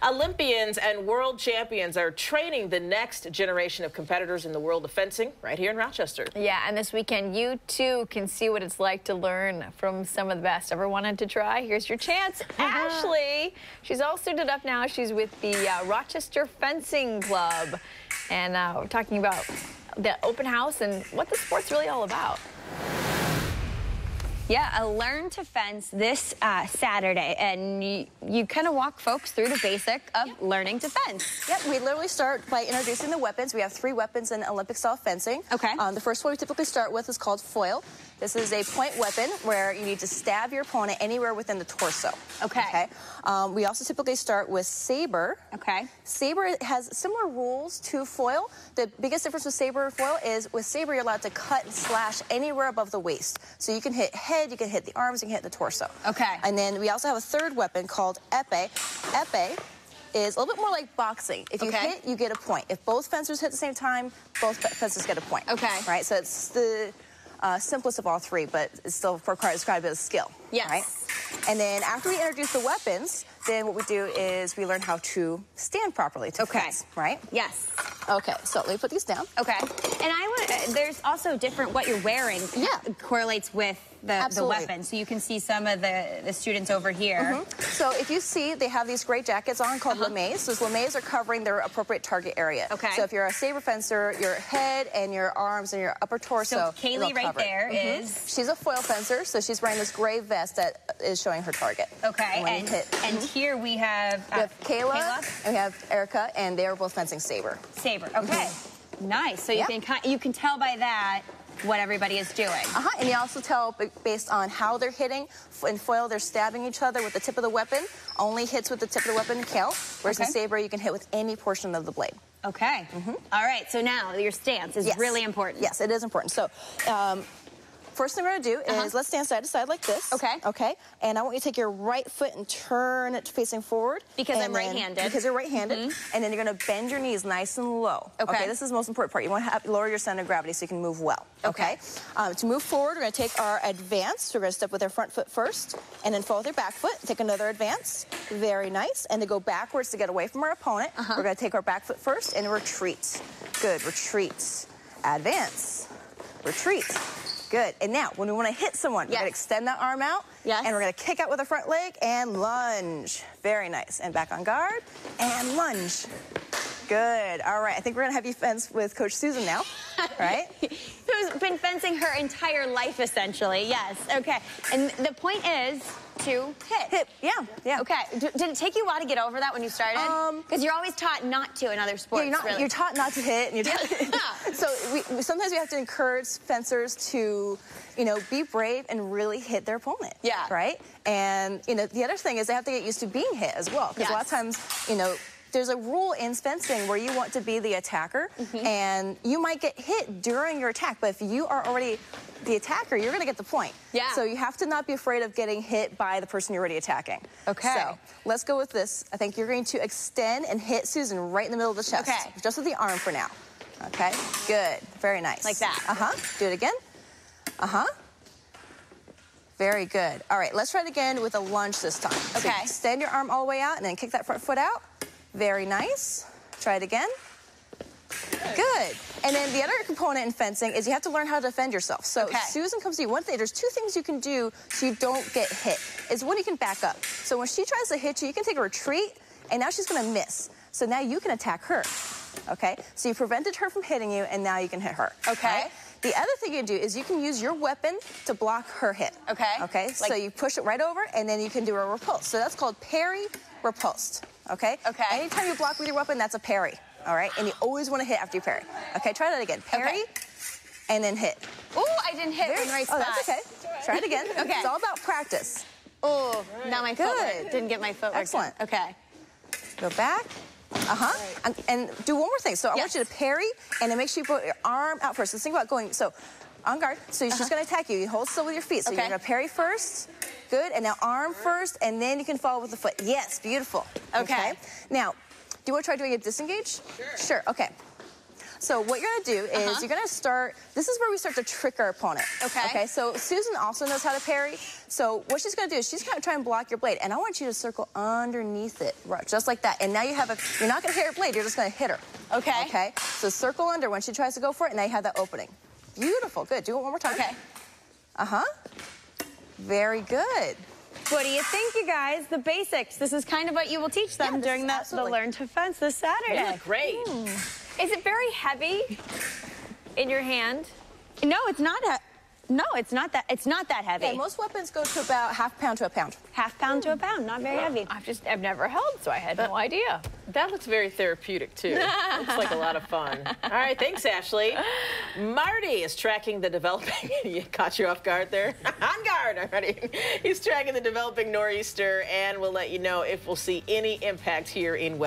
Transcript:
Olympians and world champions are training the next generation of competitors in the world of fencing right here in Rochester. Yeah, and this weekend you too can see what it's like to learn from some of the best. Ever wanted to try? Here's your chance. Ashley, she's all suited up now. She's with the Rochester Fencing Club. And we're talking about the open house and what the sport's really all about. Yeah, a Learn to Fence this Saturday, and you kind of walk folks through the basic of learning to fence. Yep, we literally start by introducing the weapons. We have 3 weapons in Olympic-style fencing. Okay. The first one we typically start with is called foil. This is a point weapon where you need to stab your opponent anywhere within the torso. Okay. We also typically start with saber. Okay. Saber has similar rules to foil. The biggest difference with saber and foil is with saber you're allowed to cut and slash anywhere above the waist. So you can hit head, you can hit the arms, you can hit the torso. Okay. And then we also have a third weapon called epee. Epee is a little bit more like boxing. If you hit, you get a point. If both fencers hit at the same time, both fencers get a point. Okay. Right, so it's the simplest of all 3, but it still requires quite a bit of skill. Yes. Right? And then after we introduce the weapons, then what we do is we learn how to stand properly to fence, right? Yes. Okay, so let me put these down. Okay. And there's also different, what you're wearing correlates with the weapon. So you can see some of the students over here. So if you see, they have these great jackets on called lames. Those lames are covering their appropriate target area. Okay. So if you're a saber fencer, your head and your arms and your upper torso. So Kaylee right there is? She's a foil fencer, so she's wearing this gray vest that is showing her target. Okay. And here we have Kayla and we have Erica, and they are both fencing saber. Saber. Okay. Nice. So you can tell by that what everybody is doing. And you also tell based on how they're hitting. In foil, they're stabbing each other with the tip of the weapon. Only hits with the tip of the weapon count. Whereas in saber, you can hit with any portion of the blade. Okay. All right. So now your stance is really important. Yes, it is important. So first thing we're going to do is let's stand side to side like this. Okay. Okay. And I want you to take your right foot and turn it facing forward. Because I'm right-handed. Because you're right-handed. And then you're going to bend your knees nice and low. Okay. This is the most important part. You want to lower your center of gravity so you can move well. Okay. To move forward, we're going to take our advance. We're going to step with our front foot first and then follow with your back foot. Take another advance. Very nice. And to go backwards to get away from our opponent, we're going to take our back foot first and retreat. Good. Retreat. Advance. Retreat. Good. And now, when we want to hit someone, we're going to extend that arm out. And we're going to kick out with the front leg and lunge. Very nice. And back on guard and lunge. Good. All right. I think we're going to have you fence with Coach Susan now. Right? Who's been fencing her entire life, essentially. Yes. Okay. And the point is to hit. Yeah. Okay. Did it take you a while to get over that when you started? Because you're always taught not to in other sports. Yeah, you're taught not to hit. And so sometimes we have to encourage fencers to, be brave and really hit their opponent. Yeah. Right? And, the other thing is they have to get used to being hit as well. Because a lot of times, there's a rule in fencing where you want to be the attacker, and you might get hit during your attack, but if you are already the attacker, you're going to get the point. Yeah. So you have to not be afraid of getting hit by the person you're already attacking. Okay. So let's go with this. I think you're going to extend and hit Susan right in the middle of the chest. Okay. Just with the arm for now. Okay. Good. Very nice. Like that. Do it again. Very good. All right, let's try it again with a lunge this time. Okay. So extend your arm all the way out and then kick that front foot out. Very nice. Try it again. Good. And then the other component in fencing is you have to learn how to defend yourself. So Susan comes to you. One thing, there's 2 things you can do so you don't get hit. Is one, you can back up. So when she tries to hit you, you can take a retreat, and now she's going to miss. So now you can attack her. Okay? So you prevented her from hitting you, and now you can hit her. Okay? Right? The other thing you can do is you can use your weapon to block her hit. Okay? Okay? So you push it right over, and then you can do a repulse. So that's called parry repulsed. Okay? Okay. Anytime you block with your weapon, that's a parry. All right? And you always want to hit after you parry. Okay, try that again. Parry, and then hit. Ooh, I didn't hit in the right spot. Oh, that's okay. Try it again. Okay. It's all about practice. Oh, now my footwork. Didn't get my footwork. Excellent. Okay. Go back. And do one more thing. So I want you to parry, and then make sure you put your arm out first. So think about going, on guard. So she's going to attack you. You hold still with your feet. So you're going to parry first. Good. And now arm first, and then you can follow with the foot. Yes, beautiful. Okay. Now, do you want to try doing a disengage? Sure. Okay. So what you're gonna do is you're gonna start, this is where we start to trick our opponent. Okay, so Susan also knows how to parry. So what she's gonna do is she's gonna try and block your blade, and I want you to circle underneath it, right, just like that. And now you have a, you're not gonna hit her blade, you're just gonna hit her. Okay, so circle under when she tries to go for it, and now you have that opening. Beautiful, good, do it one more time. Okay. Very good. What do you think, you guys? The basics. This is kind of what you will teach them during the Learn to Fence this Saturday. Yeah, great. Is it very heavy in your hand? No, it's not. No, it's not that. It's not that heavy. Yeah, most weapons go to about half pound to a pound. Half pound to a pound. Not very heavy. I've never held, so I had no idea. That looks very therapeutic, too. Looks like a lot of fun. All right, thanks, Ashley. Marty is tracking the developing... You caught you off guard there? On guard already. He's tracking the developing nor'easter, and we'll let you know if we'll see any impact here in West